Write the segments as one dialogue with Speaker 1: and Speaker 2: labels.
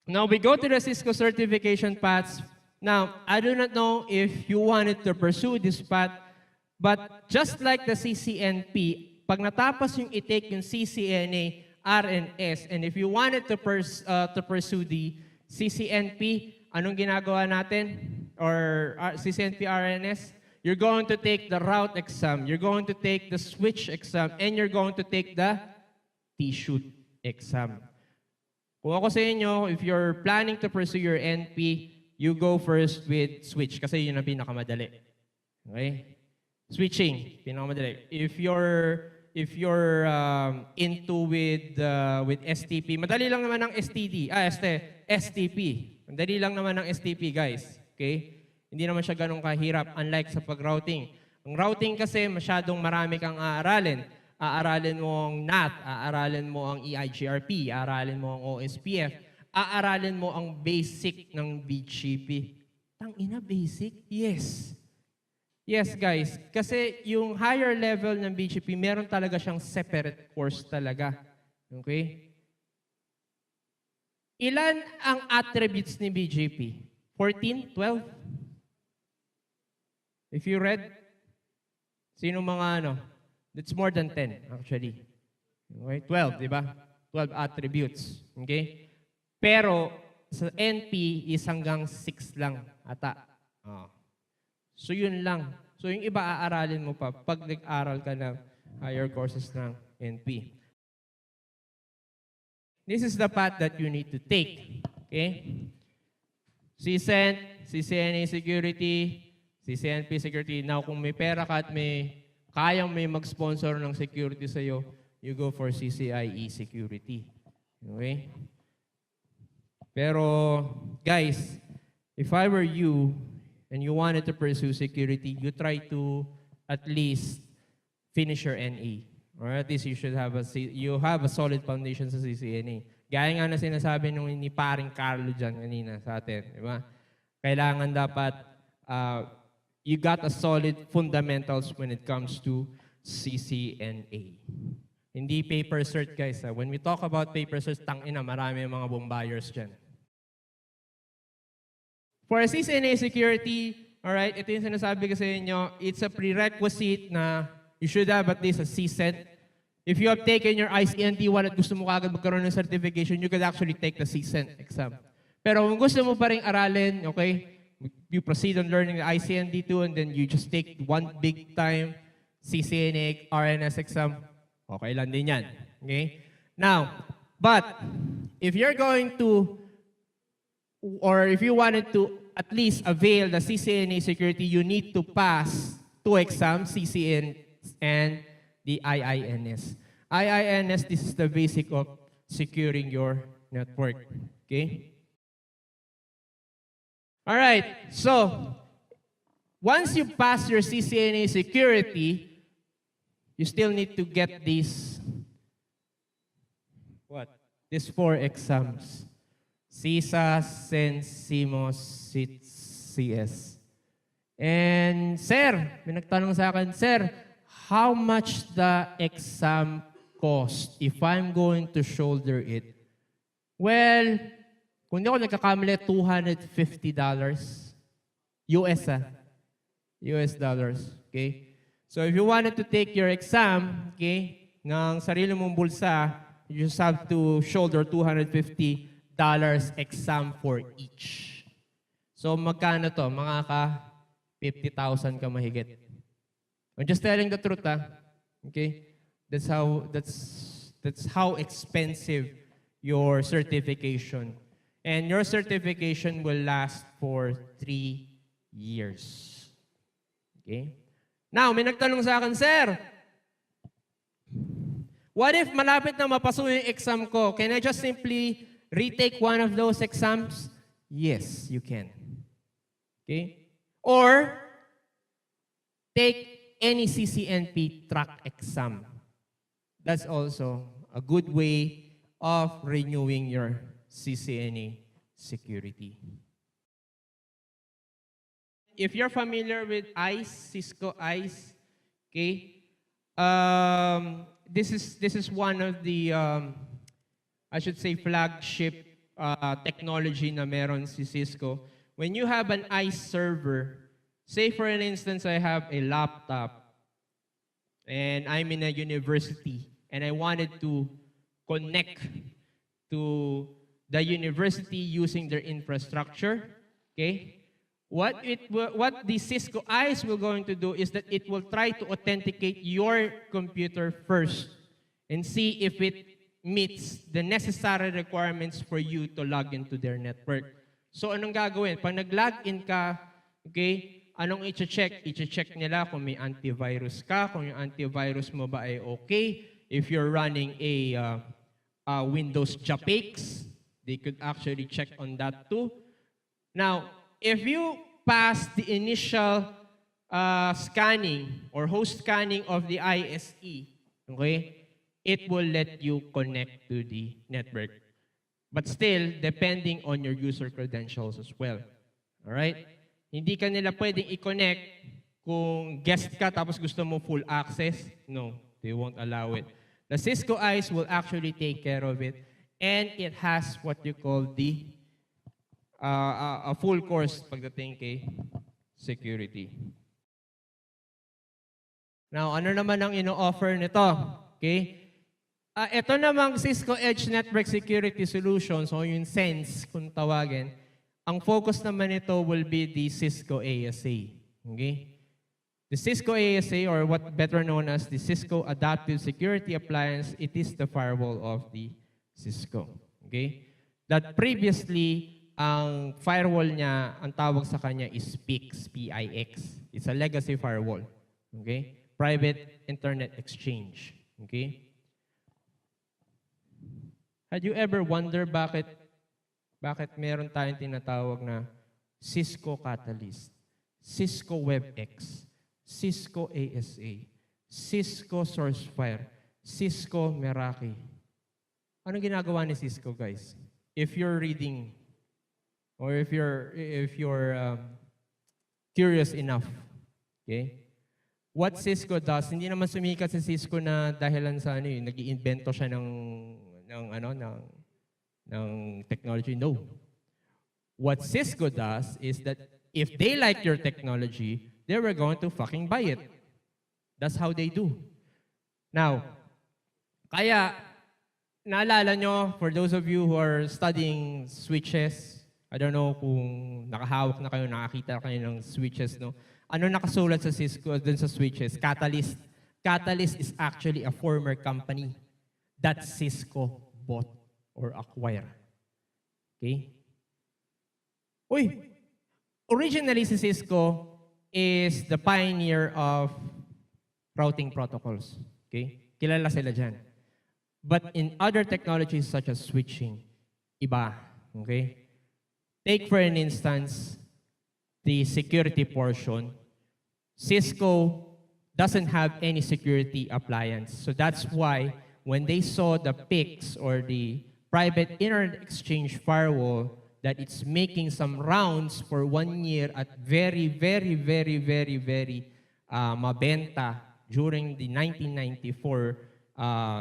Speaker 1: Now we go to the Cisco certification paths. Now, I do not know if you wanted to pursue this path, but just like the CCNP, pag natapos yung i-take yung CCNA, RNS, and if you wanted to pursue the CCNP, anong ginagawa natin? Or CCNP RNS? You're going to take the route exam, you're going to take the switch exam, and you're going to take the T-shoot exam. Kung ako sa inyo, if you're planning to pursue your NP, you go first with switch kasi yun ang pinakamadali. Okay? Switching, pinakamadali. If you're into with STP, madali lang naman ang STP. Madali lang naman ang STP, guys. Okay? Hindi naman siya ganun kahirap unlike sa pag-routing. Ang routing kasi masyadong marami kang aaralin. Aaralin mo ang NAT, aaralin mo ang EIGRP, aaralin mo ang OSPF, aaralin mo ang basic ng BGP. Tangina, basic? Yes. Yes, guys. Kasi yung higher level ng BGP, meron talaga siyang separate course talaga. Okay? Ilan ang attributes ni BGP? 14? 12? If you read, sino mga ano? It's more than 10, actually. Okay? 12, di ba? 12 attributes. Okay? Pero, sa NP is hanggang 6 lang ata. So, yun lang. So, yung iba aaralin mo pa pag nag-aral ka ng higher courses ng NP. This is the path that you need to take. Okay? CCN, CCNA Security, CCNP Security. Now, kung may pera ka at kayang may mag-sponsor ng security sa'yo, you go for CCIE Security. Okay? Pero, guys, if I were you and you wanted to pursue security, you try to at least finish your NE. Or at least you have a solid foundation sa CCNA. Gaya nga na sinasabi nung ni paring Carlo dyan kanina sa atin. Di ba? Kailangan dapat you got a solid fundamentals when it comes to CCNA. Hindi paper cert, guys. When we talk about paper cert, tangina, marami yung mga bombuyers dyan. For CCNA security, alright, ito yung sinasabi ko sa inyo, it's a prerequisite na you should have at least a CCENT. If you have taken your ICNT1 at gusto mo kagad magkaroon ng certification, you could actually take the CCENT exam. Pero kung gusto mo pa rin aralin, okay, you proceed on learning the ICND2 and then you just take one big time CCNA RNS exam, okay lang din yan. Okay? Now, but if you're going to, or if you wanted to at least avail the CCNA security, you need to pass 2 exams, CCN and the IINS. IINS, this is the basic of securing your network. Okay? All right, so once you pass your CCNA security, you still need to get these, these 4 exams. CISA, CEN, CMOS, CITS, CS. And sir, may nagtanong sa akin, sir, how much the exam cost if I'm going to shoulder it? Well, kung hindi ako nagkakamali, $250. US US dollars. Okay? So if you wanted to take your exam, okay, ng sarili mong bulsa, you just have to shoulder $250 exam for each. So magkano to? Mga ka 50,000 ka mahigit. I'm just telling the truth, okay? That's how expensive your certification. And your certification will last for 3 years. Okay? Now, may nagtanong sa akin, sir, what if malapit na mapaso yung exam ko? Can I just simply retake one of those exams? Yes, you can. Okay? Or, take any CCNP track exam. That's also a good way of renewing your CCNA security. If you're familiar with Ice, Cisco Ice, okay, this is one of the I should say flagship technology na meron si Cisco. When you have an Ice server, say for an instance, I have a laptop and I'm in a university and I wanted to connect to the university using their infrastructure, okay? What the Cisco Ice will going to do is that it will try to authenticate your computer first and see if it meets the necessary requirements for you to log into their network. So anong gagawin? Pag nag-login ka, okay, anong i-check? I-check nila kung may antivirus ka, kung yung antivirus mo ba ay okay. If you're running a Windows JAPAX, they could actually check on that too. Now, if you pass the initial scanning or host scanning of the ISE, okay, it will let you connect to the network. But still, depending on your user credentials as well. Alright? Hindi ka nila pwedeng i-connect kung guest ka tapos gusto mo full access. No, they won't allow it. The Cisco Ice will actually take care of it. And it has what you call the a full course pagdating kay security. Now, ano naman ang ino-offer nito? Okay? Ito namang Cisco Edge Network Security Solutions, o yung SENSE kung tawagin, ang focus naman nito will be the Cisco ASA. Okay? The Cisco ASA, or what better known as the Cisco Adaptive Security Appliance, it is the firewall of the Cisco. Okay? That previously, ang firewall niya, ang tawag sa kanya is PIX, P-I-X. It's a legacy firewall. Okay? Private Internet Exchange. Okay? Had you ever wonder bakit meron tayong tinatawag na Cisco Catalyst, Cisco WebEx, Cisco ASA, Cisco SourceFire, Cisco Meraki? Anong ginagawa ni Cisco, guys? If you're reading or if you're curious enough, okay? What Cisco does, hindi naman sumikat si Cisco na dahilan sa ano, nag-iimbento siya ng technology. No. What Cisco does is that if they like your technology, they were going to fucking buy it. That's how they do. Now, kaya, naalala nyo, for those of you who are studying switches, I don't know kung nakahawak na kayo, nakakita kayo ng switches, no? Ano nakasulat sa Cisco dun sa switches? Catalyst. Catalyst is actually a former company that Cisco bought or acquired. Okay? Uy! Originally, si Cisco is the pioneer of routing protocols. Okay? Kilala sila dyan. But in other technologies such as switching, iba. Okay? Take for an instance, the security portion. Cisco doesn't have any security appliance. So that's why when they saw the PIX or the private internet exchange firewall that it's making some rounds for 1 year at very mabenta during the 1994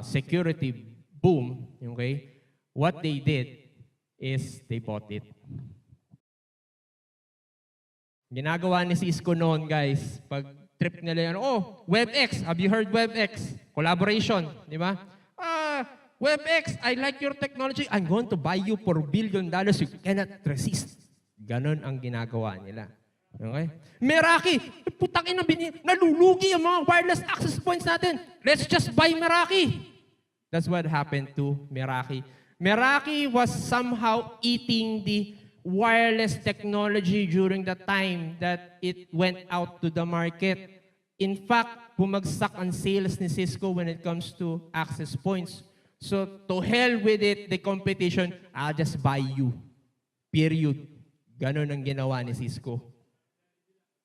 Speaker 1: security boom, okay? What they did is they bought it. Ginagawa ni Cisco noon, guys, pag trip nila yan, oh, WebEx, have you heard WebEx? Collaboration, di ba? WebEx, I like your technology. I'm going to buy you for $1 billion. You cannot resist. Ganon ang ginagawa nila. Okay? Meraki, putang ina, nalulugi ang mga wireless access points natin. Let's just buy Meraki. That's what happened to Meraki. Meraki was somehow eating the wireless technology during the time that it went out to the market. In fact, bumagsak ang sales ni Cisco when it comes to access points. So, to hell with it, the competition, I'll just buy you. Period. Ganon ang ginawa ni Cisco.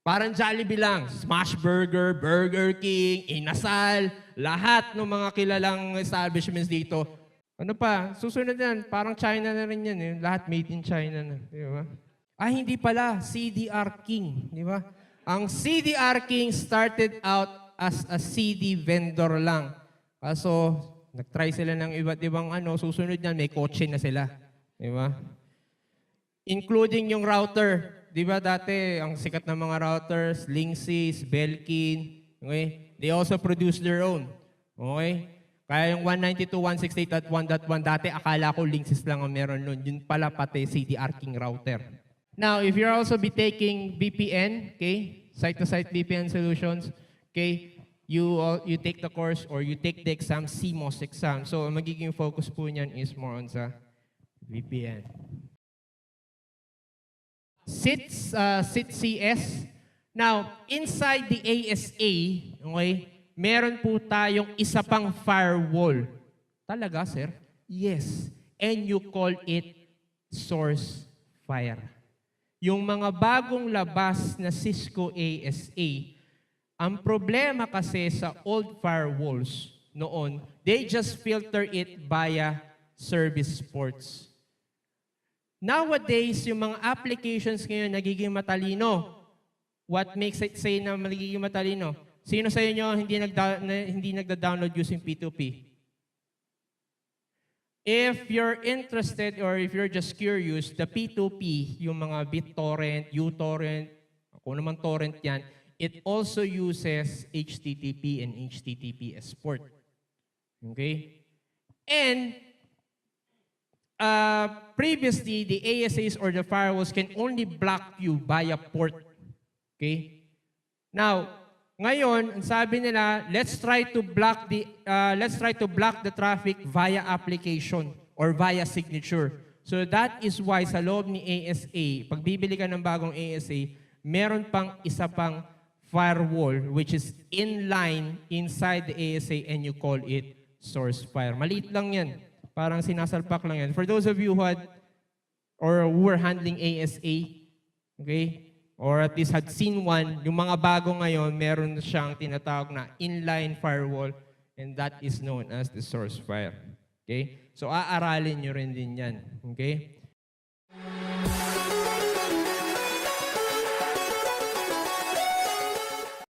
Speaker 1: Parang Jollibee lang. Smashburger, Burger King, Inasal, lahat ng mga kilalang establishments dito. Ano pa? Susunod yan. Parang China na rin yan. Eh. Lahat made in China na. Di ba? Hindi pala. CDR King. Di ba? Ang CDR King started out as a CD vendor lang. Kaso, nag-try sila ng iba't ibang ano. Susunod yan, may kotse na sila. Di ba? Including yung router. Di ba dati, ang sikat ng mga routers, Linksys, Belkin, okay? They also produce their own. Okay? Kaya yung 192.168.1.1 dati, akala ko Linksys lang ang meron nun. Yun pala pati CDR King router. Now, if you're also be taking VPN, okay, site-to-site VPN solutions, okay, you take the course or you take the exam, CMOS exam. So, ang magiging focus po niyan is more on sa VPN. CS. Now, inside the ASA, okay, meron po tayong isa pang firewall. Talaga, sir? Yes. And you call it source fire. Yung mga bagong labas na Cisco ASA, ang problema kasi sa old firewalls noon, they just filter it via service ports. Nowadays, yung mga applications ngayon nagiging matalino. What makes it say na magiging matalino? Sino sa inyo hindi nagda-download using P2P? If you're interested or if you're just curious, the P2P, yung mga BitTorrent, uTorrent, kung naman torrent yan, it also uses HTTP and HTTPS port. Okay? And previously, the ASAs or the firewalls can only block you via port. Okay? Now, ngayon, ang sabi nila, let's try to block the traffic via application or via signature. So that is why sa loob ni ASA, pag bibili ka ng bagong ASA, meron pang isa pang firewall which is inline inside the ASA and you call it source fire. Maliit lang yan. Parang sinasalpak lang yan. For those of you who had or who were handling ASA, okay, or at least had seen one, yung mga bago ngayon, meron siyang tinatawag na inline firewall and that is known as the source fire. Okay? So aaralin nyo rin din yan. Okay?